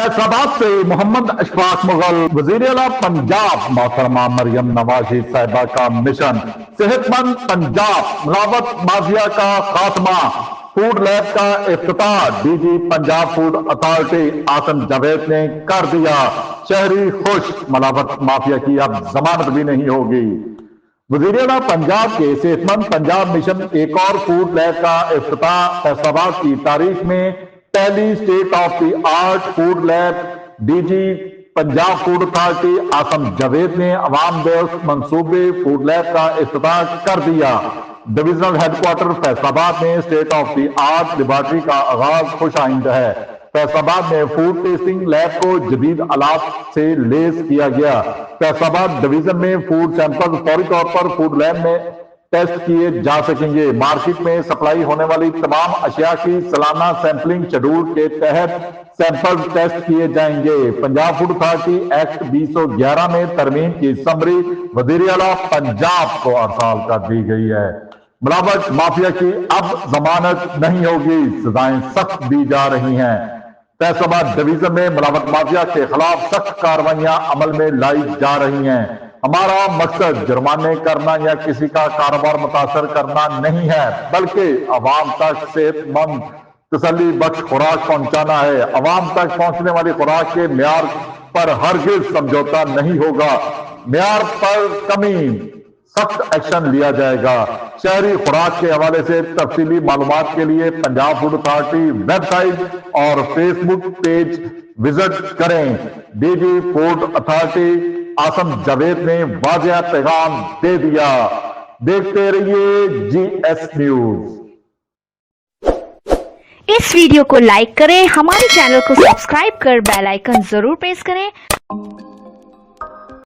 फैसलाबाद से मोहम्मद अशफाक मुगल, वजीर आला पंजाब मोहतरमा मरियम नवाज साहिबा का मिशन, सेहतमंद पंजाब, मिलावट माफिया का खात्मा, फूड लैब का इफ्तिताह, DG Punjab food authority Asim Javed ने कर दिया। शहरी खुश, मिलावट माफिया की अब जमानत भी नहीं होगी। वजीर आला पंजाब के सेहतमंद पंजाब मिशन एक और फूड लैब का इफ्तिताह, फैसलाबाद की तारीख में पहली state of the art food lab, DG Punjab food authority Asim Javed ने अवाम दोस्त मंसूबे फूड लैब का इफ्तिताह कर दिया। डिविजनल हेडक्वार्टर फैसलाबाद में state of the art laboratory का आगाज खुश आइंद है। फैसलाबाद में फूड टेस्टिंग लैब को जदीद आलात से लेस किया गया। फैसलाबाद डिवीजन में फूड सैंपल फौरी तौर पर फूड लैब में टेस्ट किए जा सकेंगे। मार्केट में सप्लाई होने वाली तमाम अशिया की सालाना सैंपलिंग शेड्यूल के तहत सैंपल टेस्ट किए जाएंगे। पंजाब फूड अथॉरिटी एक्ट 2011 में तरमीम की समरी वजीर आला पंजाब को अरसाल कर दी गई है। मिलावट माफिया की अब जमानत नहीं होगी, सजाएं सख्त दी जा रही हैं। फैसलाबाद डिवीजन में मिलावट माफिया के खिलाफ सख्त कार्रवाइयां अमल में लाई जा रही हैं। हमारा मकसद जुर्माने करना या किसी का कारोबार मुतासर करना नहीं है, बल्कि अवाम तक सेहतमंद तसल्ली बख्श खुराक पहुंचाना है। अवाम तक पहुंचने वाली खुराक के म्यार पर हरगिज समझौता नहीं होगा। म्यार पर कमी सख्त एक्शन लिया जाएगा। शहरी खुराक के हवाले से तफसीली मालूमात के लिए पंजाब फूड अथॉरिटी वेबसाइट और फेसबुक पेज विजिट करें। DG food authority Asim Javed ने वाज़ेह पैगाम दे दिया। देखते रहिए GS न्यूज। इस वीडियो को लाइक करें, हमारे चैनल को सब्सक्राइब कर बेल आइकन जरूर प्रेस करें।